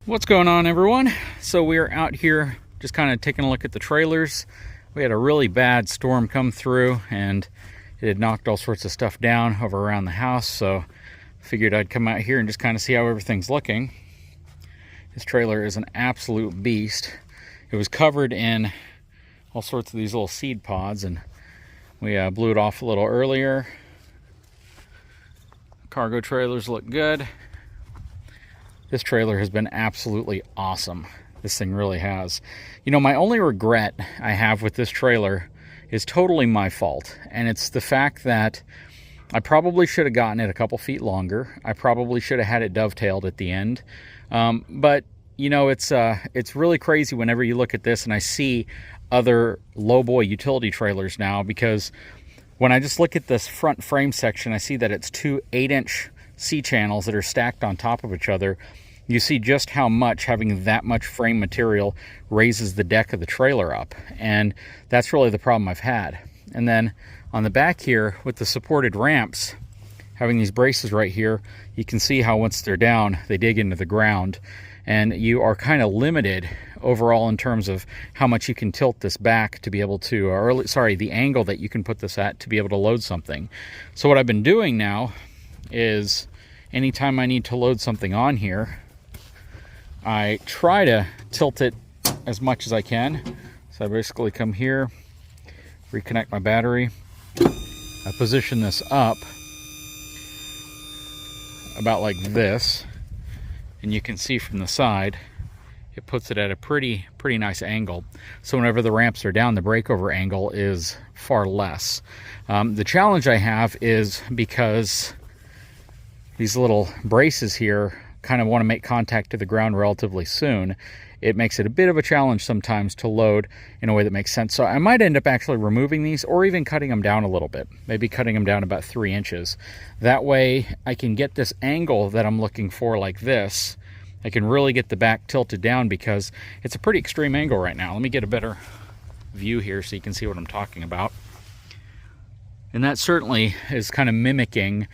What's going on, everyone? So we are out here just kind of taking a look at the trailers. We had a really bad storm come through and it had knocked all sorts of stuff down over around the house, so figured I'd come out here and just kind of see how everything's looking. This trailer is an absolute beast. It was covered in all sorts of these little seed pods, and we blew it off a little earlier. Cargo trailers look good. This trailer has been absolutely awesome. This thing really has. You know, my only regret I have with this trailer is totally my fault. And it's the fact that I probably should have gotten it a couple feet longer. I probably should have had it dovetailed at the end. But, you know, it's really crazy whenever you look at this and I see other lowboy utility trailers now, because when I just look at this front frame section, I see that it's two 8-inch C-channels that are stacked on top of each other. You see just how much having that much frame material raises the deck of the trailer up, and that's really the problem I've had. And then on the back here with the supported ramps, having these braces right here, you can see how once they're down they dig into the ground, and you are kind of limited overall in terms of how much you can tilt this back to be able to, the angle that you can put this at to be able to load something. So what I've been doing now is anytime I need to load something on here, I try to tilt it as much as I can. So I basically come here, reconnect my battery, I position this up about like this, and you can see from the side it puts it at a pretty nice angle. So whenever the ramps are down, the breakover angle is far less. The challenge I have is because these little braces here kind of want to make contact to the ground relatively soon, it makes it a bit of a challenge sometimes to load in a way that makes sense. So I might end up actually removing these, or even cutting them down a little bit, maybe cutting them down about 3 inches. That way I can get this angle that I'm looking for like this. I can really get the back tilted down because it's a pretty extreme angle right now. Let me get a better view here so you can see what I'm talking about. And that certainly is kind of mimicking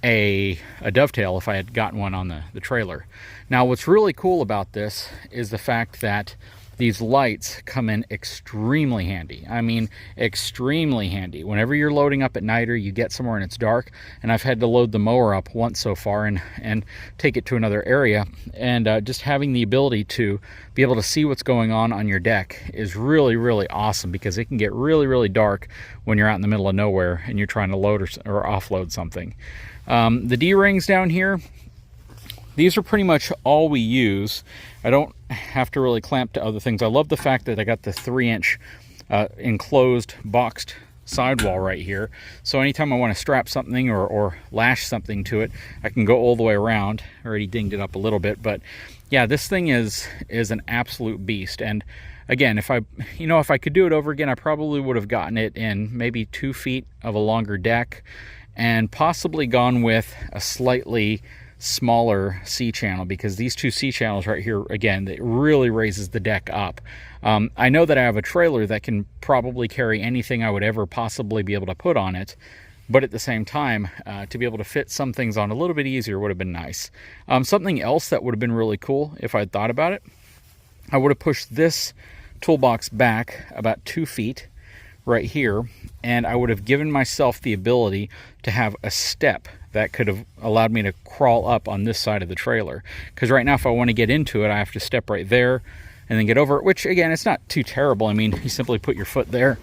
a dovetail if I had gotten one on the trailer. Now what's really cool about this is the fact that these lights come in extremely handy. I mean, extremely handy. Whenever you're loading up at night or you get somewhere and it's dark, and I've had to load the mower up once so far and take it to another area, and just having the ability to be able to see what's going on your deck is really awesome, because it can get really dark when you're out in the middle of nowhere and you're trying to load or offload something. The D-rings down here, these are pretty much all we use. I don't have to really clamp to other things. I love the fact that I got the 3-inch enclosed boxed sidewall right here. So anytime I want to strap something or lash something to it, I can go all the way around. I already dinged it up a little bit, but yeah, this thing is an absolute beast. And again, if I could do it over again, I probably would have gotten it in maybe 2 feet of a longer deck, and possibly gone with a slightly smaller C-channel, because these two C-channels right here, again, it really raises the deck up. I know that I have a trailer that can probably carry anything I would ever possibly be able to put on it, but at the same time, to be able to fit some things on a little bit easier would have been nice. Something else that would have been really cool if I'd thought about it, I would have pushed this toolbox back about 2 feet right here, and I would have given myself the ability to have a step that could have allowed me to crawl up on this side of the trailer. Because right now, if I want to get into it, I have to step right there and then get over it, which again, it's not too terrible. I mean, you simply put your foot there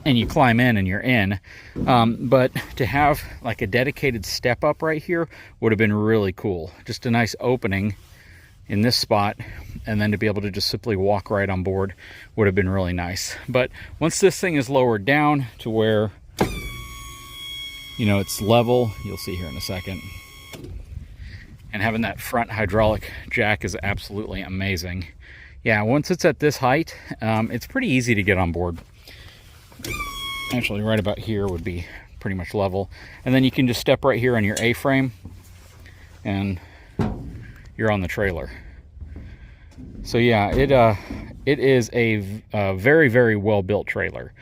and you climb in and you're in. But to have like a dedicated step up right here would have been really cool. Just a nice opening in this spot, and then to be able to just simply walk right on board would have been really nice. But once this thing is lowered down to where, you know, it's level, you'll see here in a second, and having that front hydraulic jack is absolutely amazing. Yeah, once it's at this height, it's pretty easy to get on board. Actually, right about here would be pretty much level, and then you can just step right here on your A-frame and you're on the trailer. So yeah, it is a very well built trailer,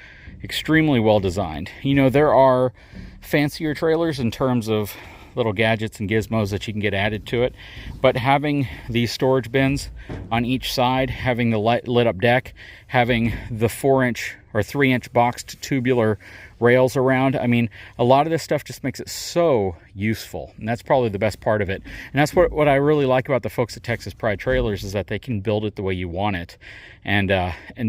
extremely well designed. You know, there are fancier trailers in terms of little gadgets and gizmos that you can get added to it. But having these storage bins on each side, having the lit up deck, having the 4-inch or 3-inch boxed tubular rails around, I mean, a lot of this stuff just makes it so useful, and that's probably the best part of it. And that's what I really like about the folks at Texas Pride Trailers, is that they can build it the way you want it, and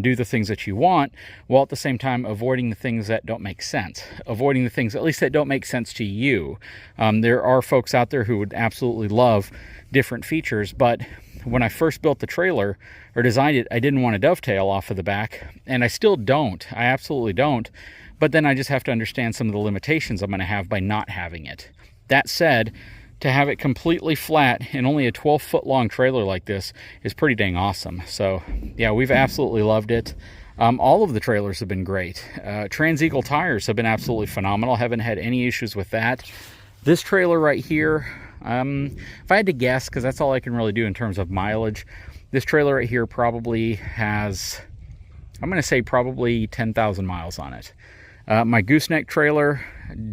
do the things that you want, while at the same time avoiding the things that don't make sense, avoiding the things at least that don't make sense to you. There are folks out there who would absolutely love different features, but when I first built the trailer or designed it, I didn't want to dovetail off of the back, and I still don't. I absolutely don't. But then I just have to understand some of the limitations I'm going to have by not having it. That said, to have it completely flat in only a 12-foot long trailer like this is pretty dang awesome. So yeah, we've absolutely loved it. All of the trailers have been great. Trans-Eagle tires have been absolutely phenomenal. Haven't had any issues with that. This trailer right here, if I had to guess, because that's all I can really do in terms of mileage, this trailer right here probably has, I'm going to say probably 10,000 miles on it. My gooseneck trailer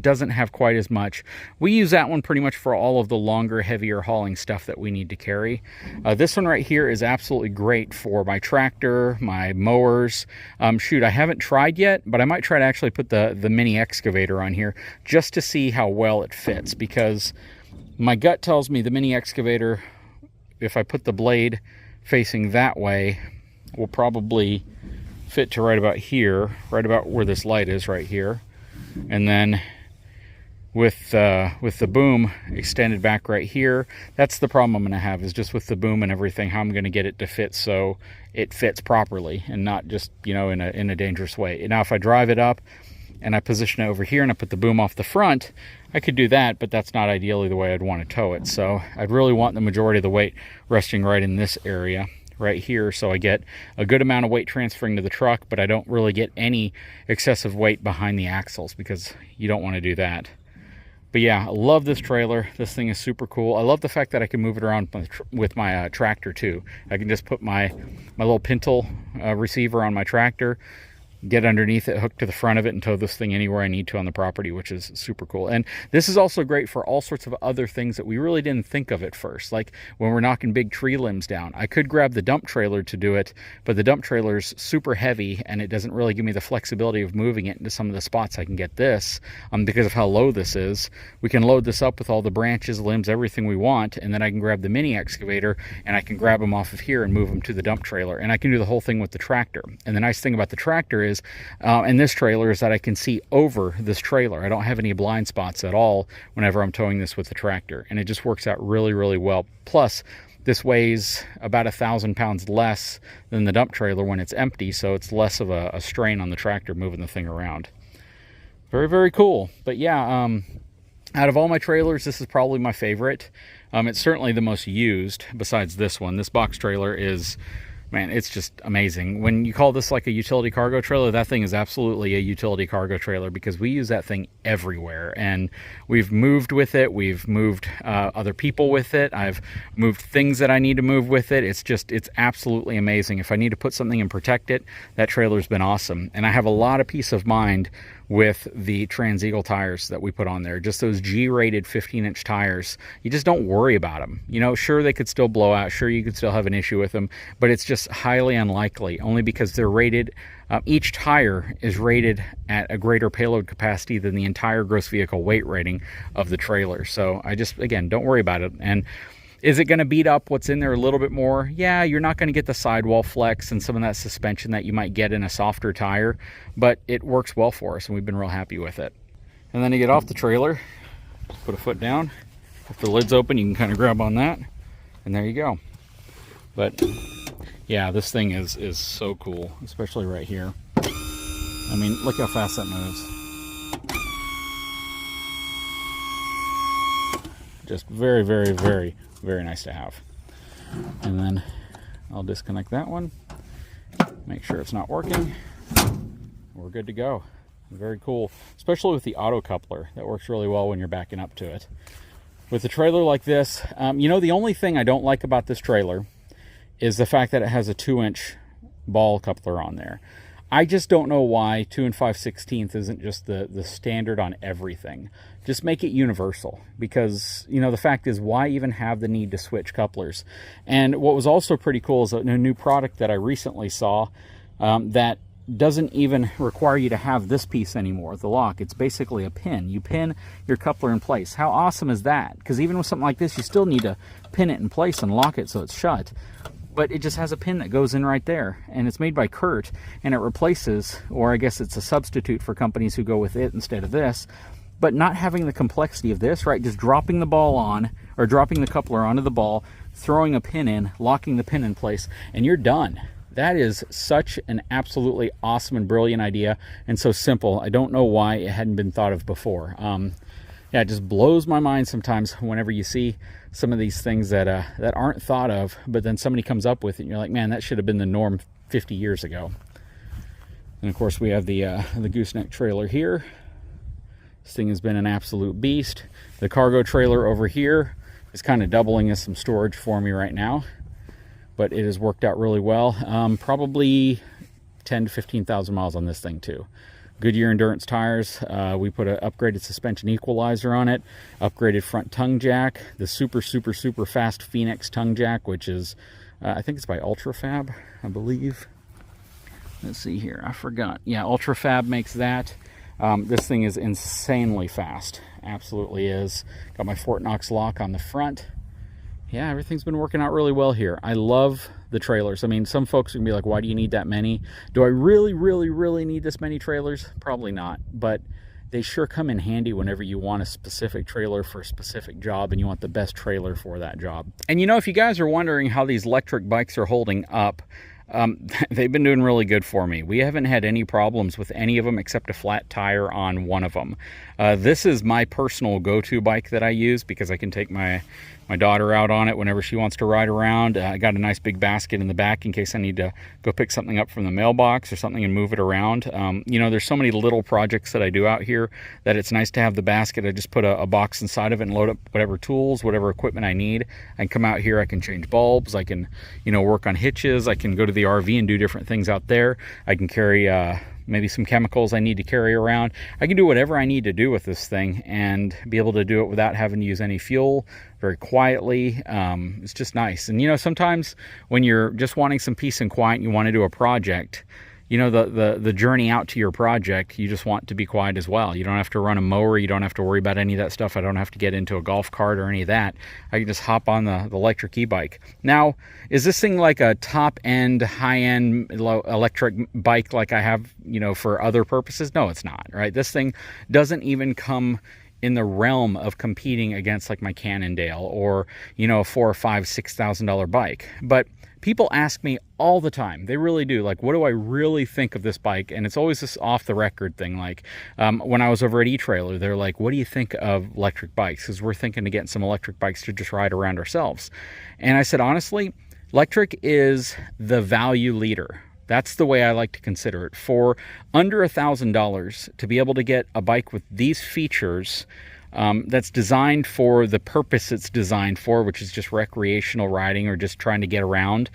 doesn't have quite as much. We use that one pretty much for all of the longer, heavier hauling stuff that we need to carry. This one right here is absolutely great for my tractor, my mowers. Shoot, I haven't tried yet, but I might try to actually put the mini excavator on here just to see how well it fits, because my gut tells me the mini excavator, if I put the blade facing that way, will probably fit to right about here, right about where this light is right here. And then with the boom extended back right here, that's the problem I'm going to have, is just with the boom and everything, how I'm going to get it to fit so it fits properly and not just, you know, in a dangerous way. Now if I drive it up and I position it over here and I put the boom off the front, I could do that, but that's not ideally the way I'd want to tow it. So I'd really want the majority of the weight resting right in this area right here, so I get a good amount of weight transferring to the truck, but I don't really get any excessive weight behind the axles, because you don't want to do that. But yeah, I love this trailer. This thing is super cool. I love the fact that I can move it around with my tractor too. I can just put my little pintle receiver on my tractor, get underneath it, hook to the front of it, and tow this thing anywhere I need to on the property, which is super cool. And this is also great for all sorts of other things that we really didn't think of at first, like when we're knocking big tree limbs down. I could grab the dump trailer to do it, but the dump trailer's super heavy and it doesn't really give me the flexibility of moving it into some of the spots I can get this, because of how low this is. We can load this up with all the branches, limbs, everything we want, and then I can grab the mini excavator and I can grab them off of here and move them to the dump trailer, and I can do the whole thing with the tractor. And the nice thing about the tractor is, and this trailer, is that I can see over this trailer. I don't have any blind spots at all whenever I'm towing this with the tractor, and it just works out really, really well. Plus, this weighs about 1,000 pounds less than the dump trailer when it's empty, so it's less of a strain on the tractor moving the thing around. Very, very cool. But yeah, out of all my trailers, this is probably my favorite. It's certainly the most used besides this one. This box trailer is, man, it's just amazing. When you call this like a utility cargo trailer, that thing is absolutely a utility cargo trailer, because we use that thing everywhere. And we've moved with it. We've moved other people with it. I've moved things that I need to move with it. It's absolutely amazing. If I need to put something and protect it, that trailer's been awesome. And I have a lot of peace of mind with the Trans-Eagle tires that we put on there. Just those G-rated 15-inch tires. You just don't worry about them. You know, sure, they could still blow out. Sure, you could still have an issue with them, but it's just highly unlikely, only because they're rated, each tire is rated at a greater payload capacity than the entire gross vehicle weight rating of the trailer. So I just, again, don't worry about it. And is it going to beat up what's in there a little bit more? Yeah, you're not going to get the sidewall flex and some of that suspension that you might get in a softer tire, but it works well for us, and we've been real happy with it. And then to get off the trailer, just put a foot down. If the lid's open, you can kind of grab on that, and there you go. But yeah, this thing is so cool, especially right here. I mean, look how fast that moves. Just very, very, very, very nice to have. And then I'll disconnect that one, make sure it's not working. We're good to go. Very cool, especially with the auto coupler. That works really well when you're backing up to it. With a trailer like this, you know, the only thing I don't like about this trailer is the fact that it has a 2-inch ball coupler on there. I just don't know why 2 5/16 isn't just the standard on everything. Just make it universal, because, you know, the fact is, why even have the need to switch couplers? And what was also pretty cool is a new product that I recently saw that doesn't even require you to have this piece anymore, the lock. It's basically a pin. You pin your coupler in place. How awesome is that? Because even with something like this, you still need to pin it in place and lock it so it's shut. But it just has a pin that goes in right there, and it's made by Kurt, and it replaces, or I guess it's a substitute for companies who go with it instead of this, but not having the complexity of this, right? Just dropping the ball on, or dropping the coupler onto the ball, throwing a pin in, locking the pin in place, and you're done. That is such an absolutely awesome and brilliant idea, and so simple. I don't know why it hadn't been thought of before. Yeah, it just blows my mind sometimes whenever you see some of these things that that aren't thought of, but then somebody comes up with it, and you're like, man, that should have been the norm 50 years ago. And of course, we have the gooseneck trailer here. This thing has been an absolute beast. The cargo trailer over here is kind of doubling as some storage for me right now, but it has worked out really well. Probably 10 to 15,000 miles on this thing too. Goodyear Endurance tires. We put an upgraded suspension equalizer on it, upgraded front tongue jack, the super fast Phoenix tongue jack, which is, I think it's by Ultrafab, I believe. Let's see here, I forgot. Yeah, Ultrafab makes that. This thing is insanely fast, absolutely is. Got my Fort Knox lock on the front. Yeah, everything's been working out really well here. I love the trailers. I mean, some folks are gonna be like, why do you need that many? Do I really need this many trailers? Probably not, but they sure come in handy whenever you want a specific trailer for a specific job and you want the best trailer for that job. And you know, if you guys are wondering how these electric bikes are holding up, they've been doing really good for me. We haven't had any problems with any of them except a flat tire on one of them. This is my personal go-to bike that I use because I can take my daughter out on it whenever she wants to ride around. I got a nice big basket in the back in case I need to go pick something up from the mailbox or something and move it around. You know, there's so many little projects that I do out here that it's nice to have the basket. I just put a box inside of it and load up whatever tools, whatever equipment I need. I can come out here, I can change bulbs, I can, you know, work on hitches, I can go to the RV and do different things out there. I can carry maybe some chemicals I need to carry around. I can do whatever I need to do with this thing and be able to do it without having to use any fuel, very quietly. It's just nice. And you know, sometimes when you're just wanting some peace and quiet and you want to do a project, you know, the journey out to your project, you just want to be quiet as well. You don't have to run a mower. You don't have to worry about any of that stuff. I don't have to get into a golf cart or any of that. I can just hop on the electric e-bike. Now, is this thing like a top-end, high-end electric bike like I have, you know, for other purposes? No, it's not, right? This thing doesn't even come in the realm of competing against like my Cannondale or, you know, a $4,000 or $5,000, $6,000 bike. But people ask me all the time, they really do, like, what do I really think of this bike? And it's always this off the record thing. Like when I was over at eTrailer, they're like, what do you think of electric bikes? Because we're thinking of getting some electric bikes to just ride around ourselves. And I said, honestly, electric is the value leader. That's the way I like to consider it. For under $1,000 to be able to get a bike with these features that's designed for the purpose it's designed for, which is just recreational riding or just trying to get around,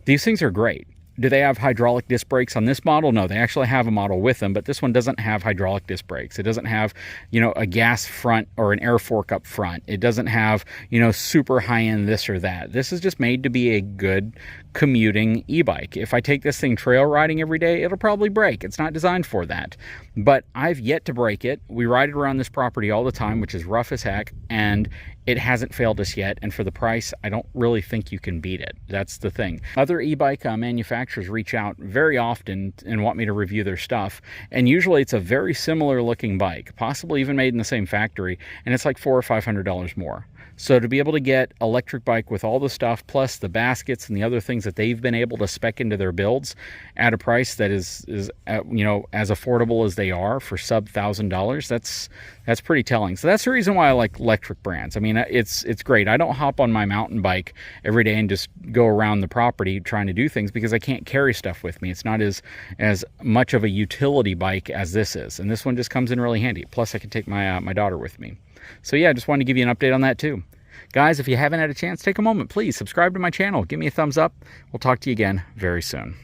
these things are great. Do they have hydraulic disc brakes on this model? No, they actually have a model with them, but this one doesn't have hydraulic disc brakes. It doesn't have, you know, a gas front or an air fork up front. It doesn't have, you know, super high-end this or that. This is just made to be a good commuting e-bike. If I take this thing trail riding every day, it'll probably break. It's not designed for that. But I've yet to break it. We ride it around this property all the time, which is rough as heck, and it hasn't failed us yet. And for the price, I don't really think you can beat it. That's the thing. Other e-bike manufacturers reach out very often and want me to review their stuff. And usually it's a very similar looking bike, possibly even made in the same factory, and it's like $400 or $500 more. So to be able to get electric bike with all the stuff, plus the baskets and the other things that they've been able to spec into their builds at a price that is you know, as affordable as they are for sub $1,000, that's pretty telling. So that's the reason why I like electric brands. I mean, it's great. I don't hop on my mountain bike every day and just go around the property trying to do things because I can't carry stuff with me. It's not as much of a utility bike as this is, and this one just comes in really handy. Plus, I can take my daughter with me. So yeah, I just wanted to give you an update on that too. Guys, if you haven't had a chance, take a moment, please subscribe to my channel. Give me a thumbs up. We'll talk to you again very soon.